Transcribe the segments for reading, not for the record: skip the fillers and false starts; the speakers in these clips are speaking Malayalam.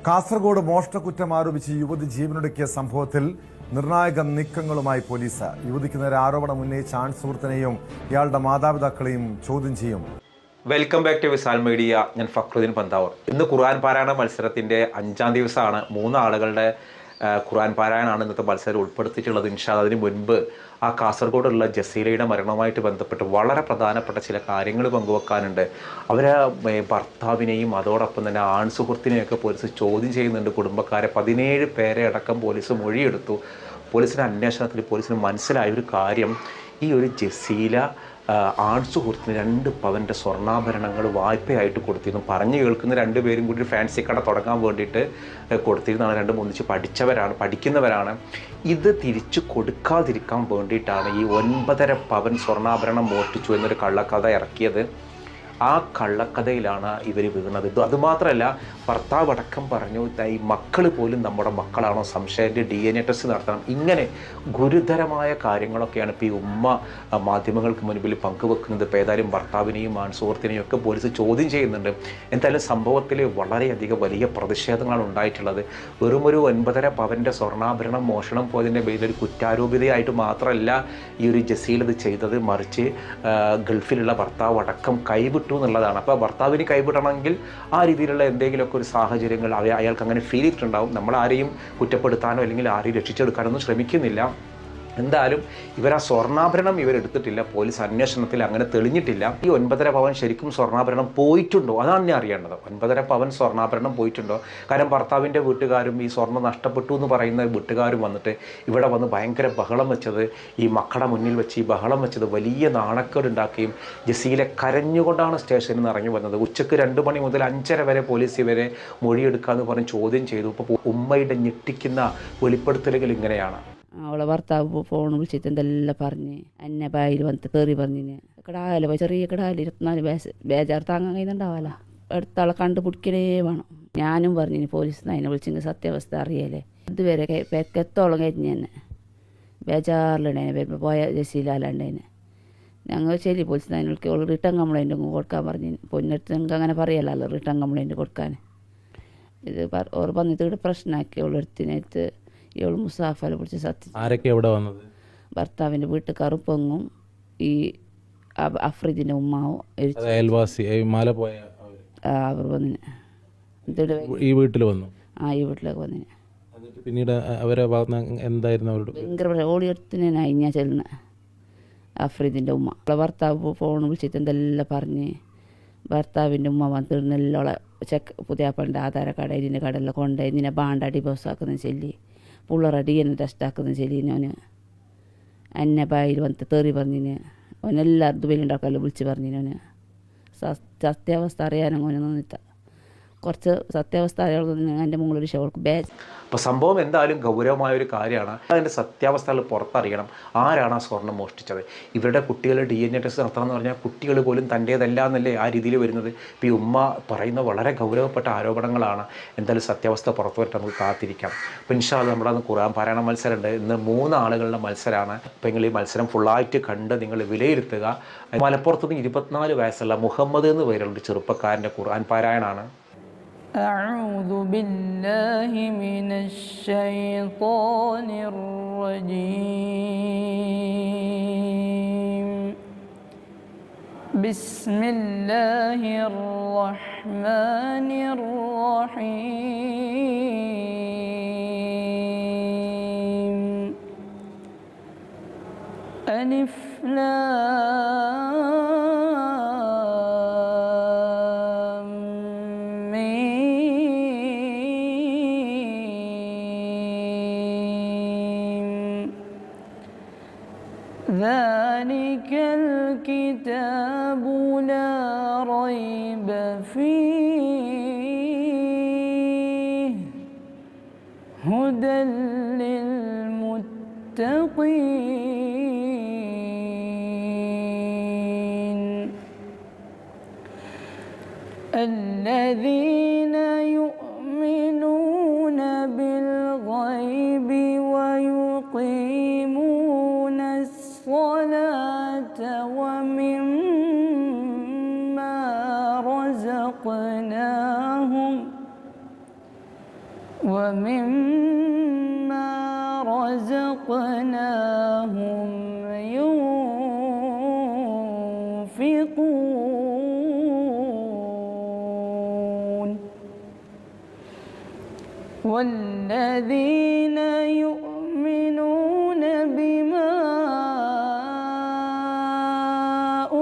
കാസർഗോഡ് മോഷണക്കുറ്റം ആരോപിച്ച് യുവതി ജീവനൊടുക്കിയ സംഭവത്തിൽ നിർണായക നീക്കങ്ങളുമായി പോലീസ്. യുവതിക്ക് നേരെ ആരോപണം ഉന്നയിച്ച ആൺസുഹൃത്തിനെയും ഇയാളുടെ മാതാപിതാക്കളെയും ചോദ്യം ചെയ്യും. Welcome back to Visal media. ഞാൻ ഫക്രുദ്ദീൻ പന്താവൂർ. ഇന്ന് ഖുർആൻ പാരായണ മത്സരത്തിൻ്റെ 5-ാം ദിവസമാണ്. 3 ആളുകളുടെ ഖുർആൻ പാരായണമാണ് ഇന്നത്തെ മത്സരം ഉൾപ്പെടുത്തിയിട്ടുള്ളത്. ഇൻഷാ അതിന് മുൻപ് ആ കാസർഗോഡുള്ള ജസീലയുടെ മരണവുമായിട്ട് ബന്ധപ്പെട്ട് വളരെ പ്രധാനപ്പെട്ട ചില കാര്യങ്ങൾ പങ്കുവെക്കാനുണ്ട്. അവരെ ഭർത്താവിനെയും അതോടൊപ്പം തന്നെ ആൺസുഹൃത്തിനെയൊക്കെ പോലീസ് ചോദ്യം ചെയ്യുന്നുണ്ട്. കുടുംബക്കാരെ 17 പേരെ അടക്കം പോലീസ് മൊഴിയെടുത്തു. പോലീസിൻ്റെ അന്വേഷണത്തിൽ പോലീസിന് മനസ്സിലായ ഒരു കാര്യം, ഈ ഒരു ജസീല ആൺസുഹൃത്തിന് 2 പവൻ്റെ സ്വർണ്ണാഭരണങ്ങൾ വായ്പയായിട്ട് കൊടുത്തിരുന്നു. പറഞ്ഞു കേൾക്കുന്ന 2 പേരും കൂടി ഫാൻസി കട തുടങ്ങാൻ വേണ്ടിയിട്ട് കൊടുത്തിരുന്നതാണ്. 2 ഒന്നിച്ച് പഠിക്കുന്നവരാണ്. ഇത് തിരിച്ചു കൊടുക്കാതിരിക്കാൻ വേണ്ടിയിട്ടാണ് ഈ 9.5 പവൻ സ്വർണ്ണാഭരണം മോഷ്ടിച്ചു എന്നൊരു കള്ളക്കഥ ഇറക്കിയത്. ആ കള്ളക്കഥയിലാണ് ഇവർ വീണത്. അതുമാത്രമല്ല, ഭർത്താവ് അടക്കം പറഞ്ഞു, ഈ മക്കൾ പോലും നമ്മുടെ മക്കളാണോ, സംശയത്തിൻ്റെ DNA ടെസ്റ്റ് നടത്തണം. ഇങ്ങനെ ഗുരുതരമായ കാര്യങ്ങളൊക്കെയാണ് ഇപ്പോൾ ഈ ഉമ്മ മാധ്യമങ്ങൾക്ക് മുൻപിൽ പങ്കുവെക്കുന്നത്. ഇപ്പോൾ ഏതായാലും ഭർത്താവിനെയും ആൺസുഹൃത്തിനെയും ഒക്കെ പോലീസ് ചോദ്യം ചെയ്യുന്നുണ്ട്. എന്തായാലും സംഭവത്തിൽ വളരെയധികം വലിയ പ്രതിഷേധങ്ങളാണ് ഉണ്ടായിട്ടുള്ളത്. വെറുമൊരു 9.5 പവൻ്റെ സ്വർണ്ണാഭരണം മോഷണം പോയതിൻ്റെ പേരിൽ ഒരു കുറ്റാരോപിതയായിട്ട് മാത്രമല്ല ഈ ഒരു ജസീൽ ഇത് ചെയ്തത്, മറിച്ച് ഗൾഫിലുള്ള ഭർത്താവ് അടക്കം കൈവിട്ടു എന്നുള്ളതാണ്. അപ്പോൾ ഭർത്താവിന് കൈവിടണമെങ്കിൽ ആ രീതിയിലുള്ള എന്തെങ്കിലുമൊക്കെ ഒരു സാഹചര്യങ്ങൾ അയാൾക്ക് അങ്ങനെ ഫീൽ ചെയ്തിട്ടുണ്ടാവും. നമ്മൾ ആരെയും കുറ്റപ്പെടുത്താനോ അല്ലെങ്കിൽ ആരെയും രക്ഷിച്ചെടുക്കാനൊന്നും ശ്രമിക്കുന്നില്ല. എന്തായാലും ഇവർ ആ സ്വർണ്ണാഭരണം ഇവരെടുത്തിട്ടില്ല. പോലീസ് അന്വേഷണത്തിൽ അങ്ങനെ തെളിഞ്ഞിട്ടില്ല. ഈ 9.5 പവൻ ശരിക്കും സ്വർണ്ണാഭരണം പോയിട്ടുണ്ടോ, അതാണ് ഞാൻ അറിയേണ്ടത്. 9.5 പവൻ സ്വർണ്ണാഭരണം പോയിട്ടുണ്ടോ? കാരണം ഭർത്താവിൻ്റെ വീട്ടുകാരും ഈ സ്വർണ്ണം നഷ്ടപ്പെട്ടു എന്ന് പറയുന്ന വീട്ടുകാരും വന്നിട്ട് ഇവിടെ വന്ന് ഭയങ്കര ബഹളം വെച്ചത്, ഈ മക്കളുടെ മുന്നിൽ വെച്ച് ഈ ബഹളം വെച്ചത് വലിയ നാണക്കേടുണ്ടാക്കുകയും ജസീലെ കരഞ്ഞുകൊണ്ടാണ് സ്റ്റേഷനിൽ നിന്ന് ഇറങ്ങി വന്നത്. ഉച്ചയ്ക്ക് 2 മണി മുതൽ 5:30 വരെ പോലീസ് ഇവരെ മൊഴിയെടുക്കാമെന്ന് പറഞ്ഞ് ചോദ്യം ചെയ്തു. ഇപ്പോൾ ഉമ്മയുടെ ഞെട്ടിക്കുന്ന വെളിപ്പെടുത്തലുകൾ ഇങ്ങനെയാണ്. അവളെ ഭർത്താവ് ഫോൺ വിളിച്ചിട്ട് എന്തെല്ലാം പറഞ്ഞ് എന്നെ ബായിൽ വന്നിട്ട് കയറി പറഞ്ഞിന് കിടാല ചെറിയ കിടാല 24 ബേജാറ് താങ്ങാൻ കഴിയുന്നുണ്ടാവല്ല. അടുത്താളെ കണ്ടുപിടിക്കലേ വേണം. ഞാനും പറഞ്ഞിന് പോലീസിന് അതിനെ വിളിച്ചെങ്കിൽ സത്യാവസ്ഥ അറിയാലേ. ഇതുവരെ പെക്കത്തോളം കഴിഞ്ഞ് തന്നെ ബേജാറിലുണ്ടേനെ വരുമ്പോൾ പോയ ജസീലാലാണ്ടേനെ. ഞങ്ങൾ ശരി പോലീസിന് അതിന് വിളിക്കുക റിട്ടേൺ കംപ്ലൈൻറ്റ് കൊടുക്കാൻ പറഞ്ഞിന്. പൊന്നെടുത്ത് ഞങ്ങൾക്ക് അങ്ങനെ പറയലല്ലോ റിട്ടേൺ കംപ്ലൈൻറ്റ് കൊടുക്കാൻ. ഇത് ഓർ വന്നിട്ട് ഇവിടെ പ്രശ്നമാക്കി അവളെടുത്തിനടുത്ത് ഇവൾ മുസാഫല പിടിച്ച് സത്യം. ആരൊക്കെ എവിടെ വന്നത്? ഭർത്താവിൻ്റെ വീട്ടുകാർ പെങ്ങും ഈ അഫ്രീദിൻ്റെ ഉമ്മാവും അയൽവാസി മാല പോയ അവർ വന്നിന്. ഈ വീട്ടിൽ വന്നു. ഈ വീട്ടിലേക്ക് വന്നിന്. പിന്നീട് അവരെ എന്തായിരുന്നു അവരുടെ ഭയങ്കര ഓടിയെടുത്തിനായി ഞാൻ ചെല്ലുന്നത്. അഫ്രീദിൻ്റെ ഉമ്മ അവളെ ഭർത്താവ് ഫോൺ വിളിച്ചിട്ട് എന്തെല്ലാം പറഞ്ഞ് ഭർത്താവിൻ്റെ ഉമ്മ വന്നിരുന്നെല്ലാം പുതിയാപ്പളിൻ്റെ ആധാര കട ഇതിൻ്റെ കടയെല്ലാം കൊണ്ടുപോയി ഇതിനെ ബാണ്ട ഡിവോഴ്സ് ആക്കുന്ന ചൊല്ലി പിള്ളേരെ DNA ടെസ്റ്റ് ആക്കുന്ന ചൊല്ലി ഓന് എന്നെ ബായിൽ വന്നിട്ട് തെറി പറഞ്ഞിന്. ഓനെല്ലാം ദുബൈയിലുണ്ടാക്കാമല്ലോ വിളിച്ച് പറഞ്ഞിന്. സത്യാവസ്ഥ അറിയാനും ഓനെ നിന്നിട്ട കുറച്ച് സത്യാവസ്ഥ അറിയാൻ എൻ്റെ മുകളിലൊരു ഷോൾക്ക് ബാഗ്. അപ്പോൾ സംഭവം എന്തായാലും ഗൗരവമായൊരു കാര്യമാണ്. അതിൻ്റെ സത്യാവസ്ഥകൾ പുറത്തറിയണം. ആരാണ് ആ സ്വർണ്ണം മോഷ്ടിച്ചത്? ഇവരുടെ കുട്ടികളുടെ DNA ടെസ്റ്റ് നടത്തണമെന്ന് പറഞ്ഞാൽ കുട്ടികൾ പോലും തൻ്റേതല്ല എന്നല്ലേ ആ രീതിയിൽ വരുന്നത്. ഇപ്പോൾ ഈ ഉമ്മ പറയുന്ന വളരെ ഗൗരവപ്പെട്ട ആരോപണങ്ങളാണ്. എന്തായാലും സത്യാവസ്ഥ പുറത്തു വരട്ടെ, നമുക്ക് കാത്തിരിക്കാം. അപ്പോൾ ഇൻഷാ അല്ലാഹ് നമ്മുടെ ഖുർആൻ പാരായണ മത്സരമുണ്ട്. ഇന്ന് 3 ആളുകളുടെ മത്സരമാണ്. അപ്പോൾ നിങ്ങൾ ഈ മത്സരം ഫുള്ളായിട്ട് കണ്ട് നിങ്ങൾ വിലയിരുത്തുക. മലപ്പുറത്തുനിന്ന് 24 വയസ്സുള്ള മുഹമ്മദ് എന്ന് പേരുള്ള ചെറുപ്പക്കാരൻ്റെ ഖുർആൻ പാരായണമാണ്. أعوذ بالله من الشيطان الرجيم بسم الله الرحمن الرحيم ألف لام ذلك الكتاب لا ريب فيه هدى للمتقين الذين يؤمنون بالغيب ويقيمون الصلاة ومما رزقناهم ومما رزقناهم ينفقون والذين يؤمنون بما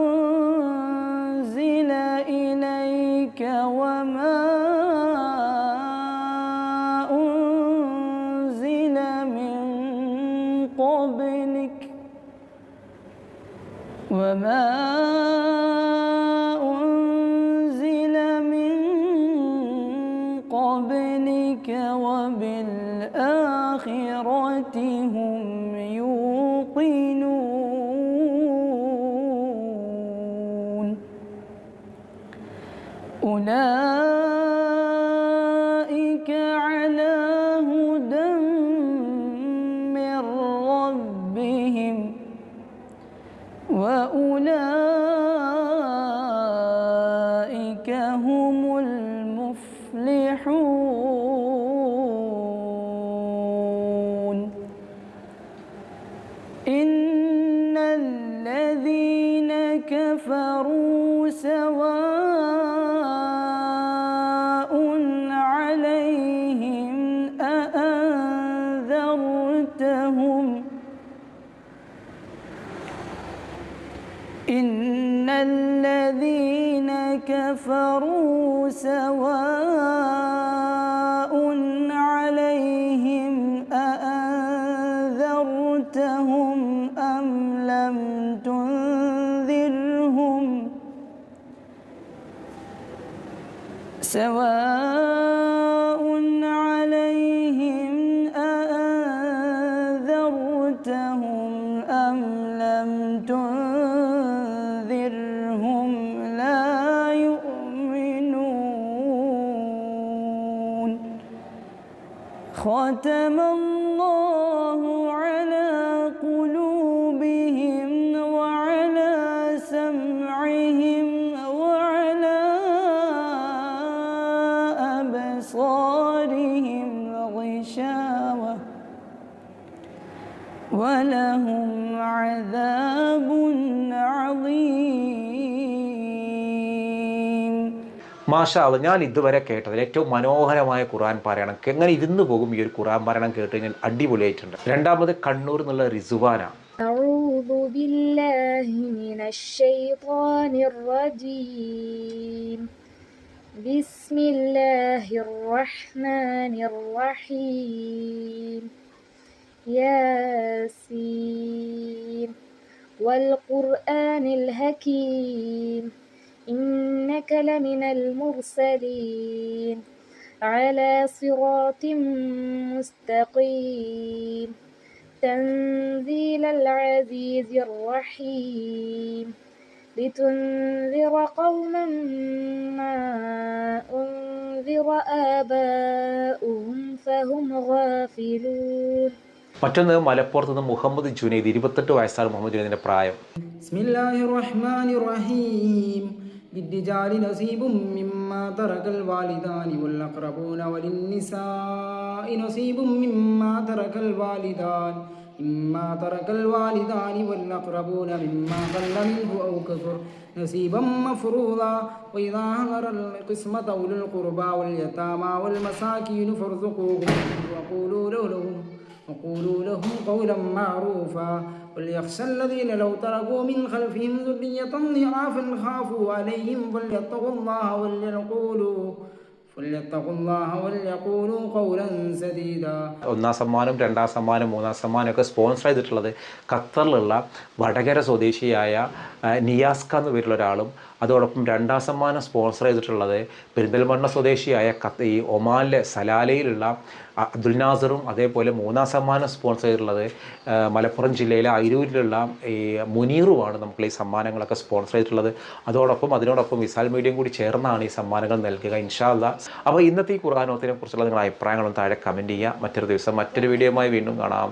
أنزل إليك وما أنزل من قبلك وبالآخرة هم يوقنون أولئك على هدى من ربهم وأولئك هم المفلحون إن الذين كفروا سواء عليهم أأنذرتهم إن الذين كفروا سواء عليهم أأنذرتهم أم لم تنذرهم سواء عليهم أأنذرتهم أم لم تنذرهم لا يؤمنون ختم الله على قلوبهم وعلى سمعهم وعلى أبصارهم غشاوة ولهم عذاب عظيم. മാഷാ അല്ലാഹ്, ഞാൻ ഇതുവരെ കേട്ടതിൽ ഏറ്റവും മനോഹരമായ ഖുർആൻ പാരായണം. എങ്ങനെ ഇരുന്ന് പോകും ഈ ഒരു ഖുർആൻ പാരായണം കേട്ട് കഴിഞ്ഞാൽ അടിപൊളിയായിട്ടുണ്ട്. രണ്ടാമത് കണ്ണൂർ എന്നുള്ള റിസുവാനാണ്. أعوذ بالله من الشيطان الرجيم بسم الله الرحمن الرحيم ياسين والقرآن الحكيم إنك لمن المرسلين على صراط مستقيم تنزيل العزيز الرحيم لتنذر قوما ما أنذر آباؤهم فهم غافلون. മറ്റൊന്ന് മലപ്പുറത്ത് നിന്ന് മുഹമ്മദ് ജുനൈദ്, 28 വയസ്സാണ് മുഹമ്മദ് ജുനൈദിന്റെ പ്രായം. ബിസ്മില്ലാഹിർ റഹ്മാനിർ റഹീം للرجال نصيب مما ترك الوالدان والأقربون وللنساء نصيب مما ترك الوالدان والأقربون مما قل منه أو كثر نصيبا مفروضا وإذا حضر القسمة أولو القربى واليتامى والمساكين فارزقوهم وقولوا لهم قولا معروفا وليخشى الذين لو تركوا من خلفهم ذرية ضعافا خافوا عليهم فليتقوا الله وليقولوا قولا سديدا. ഒന്നാം സമ്മാനം, രണ്ടാം സമ്മാനം, മൂന്നാം സമ്മാനം ഒക്കെ സ്പോൺസർ ചെയ്തിട്ടുള്ളത് ഖത്തറിലുള്ള വടകര സ്വദേശിയായ നിയാസ്ക എന്ന പേരുള്ള ഒരാളും, അതോടൊപ്പം രണ്ടാം സമ്മാനം സ്പോൺസർ ചെയ്തിട്ടുള്ളത് പെരിന്തൽമണ്ണ സ്വദേശിയായ ഈ ഒമാനിലെ സലാലയിലുള്ള അബ്ദുൽ നാസറും, അതേപോലെ മൂന്നാം സമ്മാനം സ്പോൺസർ ചെയ്തിട്ടുള്ളത് മലപ്പുറം ജില്ലയിലെ അയിരൂരിലുള്ള ഈ മുനീറുമാണ് നമുക്ക് ഈ സമ്മാനങ്ങളൊക്കെ സ്പോൺസർ ചെയ്തിട്ടുള്ളത്. അതിനോടൊപ്പം വിസാൽ മീഡിയയും കൂടി ചേർന്നാണ് ഈ സമ്മാനങ്ങൾ നൽകുക ഇൻഷാ അല്ലാഹ്. അപ്പോൾ ഇന്നത്തെ ഈ ഖുർആൻ ഓത്തിനെ കുറിച്ചുള്ള നിങ്ങളുടെ അഭിപ്രായങ്ങളും താഴെ കമൻറ്റ് ചെയ്യുക. മറ്റൊരു ദിവസം മറ്റൊരു വീഡിയോയുമായി വീണ്ടും കാണാം.